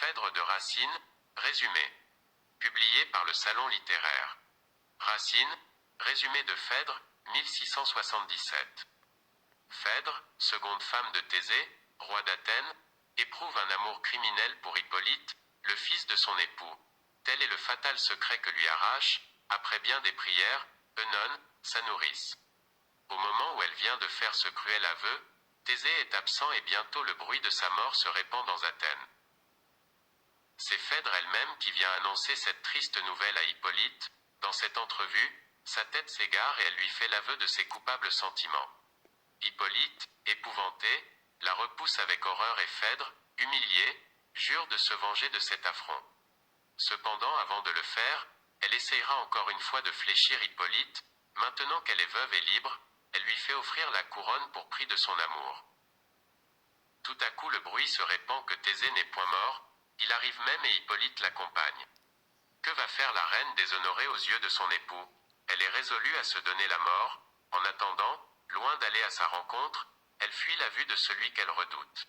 Phèdre de Racine, résumé. Publié par le Salon littéraire. Racine, résumé de Phèdre, 1677. Phèdre, seconde femme de Thésée, roi d'Athènes, éprouve un amour criminel pour Hippolyte, le fils de son époux. Tel est le fatal secret que lui arrache, après bien des prières, Œnone, sa nourrice. Au moment où elle vient de faire ce cruel aveu, Thésée est absent et bientôt le bruit de sa mort se répand dans Athènes. C'est Phèdre elle-même qui vient annoncer cette triste nouvelle à Hippolyte. Dans cette entrevue, sa tête s'égare et elle lui fait l'aveu de ses coupables sentiments. Hippolyte, épouvanté, la repousse avec horreur et Phèdre, humiliée, jure de se venger de cet affront. Cependant, avant de le faire, elle essayera encore une fois de fléchir Hippolyte. Maintenant qu'elle est veuve et libre, elle lui fait offrir la couronne pour prix de son amour. Tout à coup le bruit se répand que Thésée n'est point mort, il arrive même et Hippolyte l'accompagne. Que va faire la reine déshonorée aux yeux de son époux? Elle est résolue à se donner la mort. En attendant, loin d'aller à sa rencontre, elle fuit la vue de celui qu'elle redoute.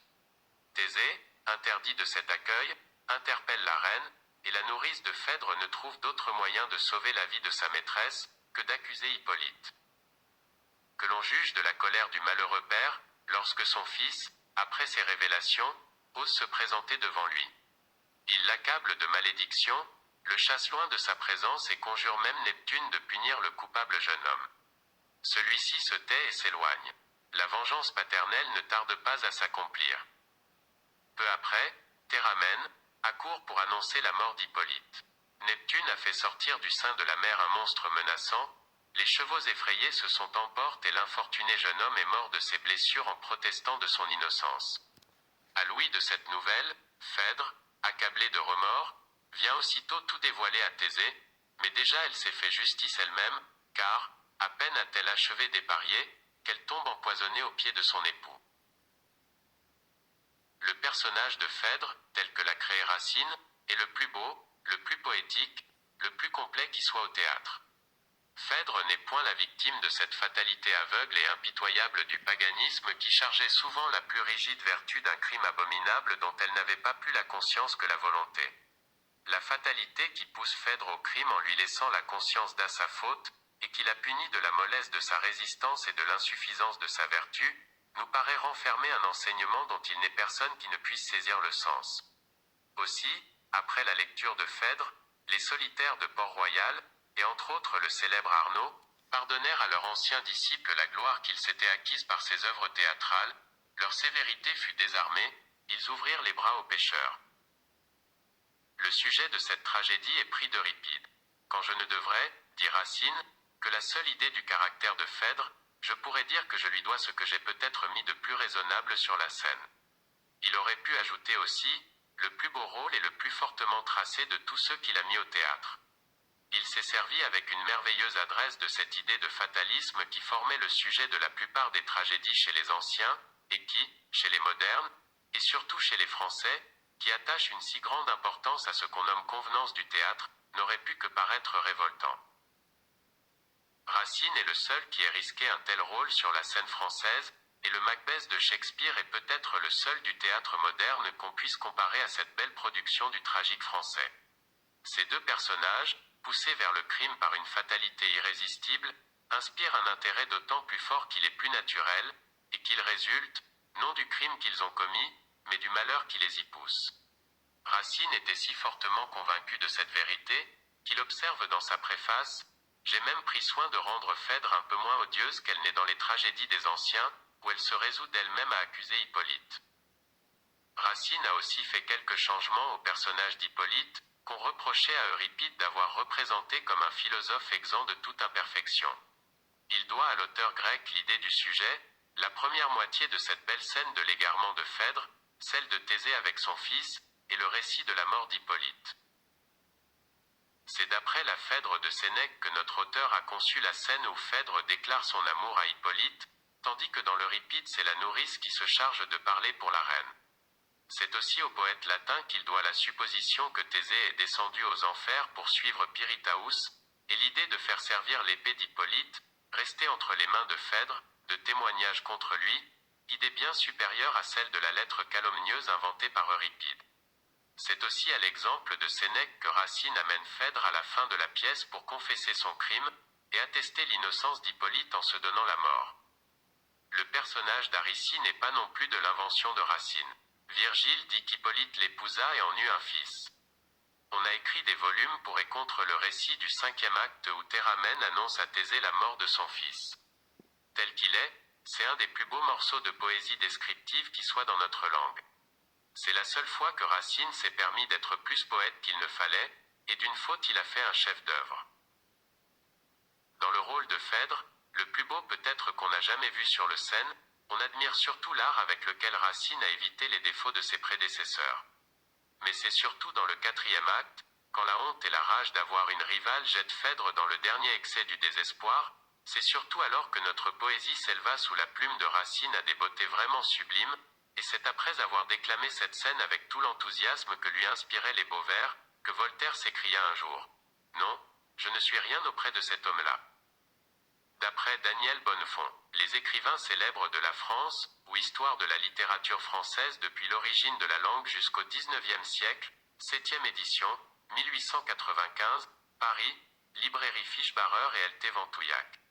Thésée, interdit de cet accueil, interpelle la reine, et la nourrice de Phèdre ne trouve d'autre moyen de sauver la vie de sa maîtresse que d'accuser Hippolyte. Que l'on juge de la colère du malheureux père, lorsque son fils, après ces révélations, ose se présenter devant lui. Il l'accable de malédiction, le chasse loin de sa présence et conjure même Neptune de punir le coupable jeune homme. Celui-ci se tait et s'éloigne. La vengeance paternelle ne tarde pas à s'accomplir. Peu après, Théramène accourt pour annoncer la mort d'Hippolyte. Neptune a fait sortir du sein de la mer un monstre menaçant. Les chevaux effrayés se sont emportés et l'infortuné jeune homme est mort de ses blessures en protestant de son innocence. À l'ouïe de cette nouvelle, Phèdre, accablée de remords, vient aussitôt tout dévoiler à Thésée, mais déjà elle s'est fait justice elle-même, car, à peine a-t-elle achevé d'épargner, qu'elle tombe empoisonnée aux pieds de son époux. Le personnage de Phèdre, tel que l'a créé Racine, est le plus beau, le plus poétique, le plus complet qui soit au théâtre. Phèdre n'est point la victime de cette fatalité aveugle et impitoyable du paganisme qui chargeait souvent la plus rigide vertu d'un crime abominable dont elle n'avait pas plus la conscience que la volonté. La fatalité qui pousse Phèdre au crime en lui laissant la conscience d'à sa faute, et qui la punit de la mollesse de sa résistance et de l'insuffisance de sa vertu, nous paraît renfermer un enseignement dont il n'est personne qui ne puisse saisir le sens. Aussi, après la lecture de Phèdre, les solitaires de Port-Royal, et entre autres le célèbre Arnaud, pardonnèrent à leurs anciens disciples la gloire qu'ils s'étaient acquise par ces œuvres théâtrales, leur sévérité fut désarmée, ils ouvrirent les bras aux pécheurs. Le sujet de cette tragédie est pris d'Euripide. Quand je ne devrais, dit Racine, que la seule idée du caractère de Phèdre, je pourrais dire que je lui dois ce que j'ai peut-être mis de plus raisonnable sur la scène. Il aurait pu ajouter aussi, le plus beau rôle et le plus fortement tracé de tous ceux qu'il a mis au théâtre. Il s'est servi avec une merveilleuse adresse de cette idée de fatalisme qui formait le sujet de la plupart des tragédies chez les anciens, et qui, chez les modernes, et surtout chez les Français, qui attachent une si grande importance à ce qu'on nomme convenance du théâtre, n'aurait pu que paraître révoltant. Racine est le seul qui ait risqué un tel rôle sur la scène française, et le Macbeth de Shakespeare est peut-être le seul du théâtre moderne qu'on puisse comparer à cette belle production du tragique français. Ces deux personnages, poussés vers le crime par une fatalité irrésistible, inspirent un intérêt d'autant plus fort qu'il est plus naturel, et qu'il résulte, non du crime qu'ils ont commis, mais du malheur qui les y pousse. Racine était si fortement convaincu de cette vérité, qu'il observe dans sa préface: « J'ai même pris soin de rendre Phèdre un peu moins odieuse qu'elle n'est dans les tragédies des anciens, où elle se résout d'elle-même à accuser Hippolyte. » Racine a aussi fait quelques changements au personnage d'Hippolyte, qu'on reprochait à Euripide d'avoir représenté comme un philosophe exempt de toute imperfection. Il doit à l'auteur grec l'idée du sujet, la première moitié de cette belle scène de l'égarement de Phèdre, celle de Thésée avec son fils, et le récit de la mort d'Hippolyte. C'est d'après la Phèdre de Sénèque que notre auteur a conçu la scène où Phèdre déclare son amour à Hippolyte, tandis que dans l'Euripide c'est la nourrice qui se charge de parler pour la reine. C'est aussi au poète latin qu'il doit la supposition que Thésée est descendu aux enfers pour suivre Piritaus, et l'idée de faire servir l'épée d'Hippolyte, restée entre les mains de Phèdre, de témoignage contre lui, idée bien supérieure à celle de la lettre calomnieuse inventée par Euripide. C'est aussi à l'exemple de Sénèque que Racine amène Phèdre à la fin de la pièce pour confesser son crime, et attester l'innocence d'Hippolyte en se donnant la mort. Le personnage d'Aricie n'est pas non plus de l'invention de Racine. Virgile dit qu'Hippolyte l'épousa et en eut un fils. On a écrit des volumes pour et contre le récit du 5e acte où Théramène annonce à Thésée la mort de son fils. Tel qu'il est, c'est un des plus beaux morceaux de poésie descriptive qui soit dans notre langue. C'est la seule fois que Racine s'est permis d'être plus poète qu'il ne fallait, et d'une faute il a fait un chef-d'œuvre. Dans le rôle de Phèdre, le plus beau peut-être qu'on n'a jamais vu sur le scène, on admire surtout l'art avec lequel Racine a évité les défauts de ses prédécesseurs. Mais c'est surtout dans le 4e acte, quand la honte et la rage d'avoir une rivale jettent Phèdre dans le dernier excès du désespoir, c'est surtout alors que notre poésie s'éleva sous la plume de Racine à des beautés vraiment sublimes, et c'est après avoir déclamé cette scène avec tout l'enthousiasme que lui inspiraient les beaux vers, que Voltaire s'écria un jour. Non, je ne suis rien auprès de cet homme-là. D'après Daniel Bonnefond, les écrivains célèbres de la France, ou histoire de la littérature française depuis l'origine de la langue jusqu'au XIXe siècle, 7e édition, 1895, Paris, Librairie Fischbarer et Lt Ventouillac.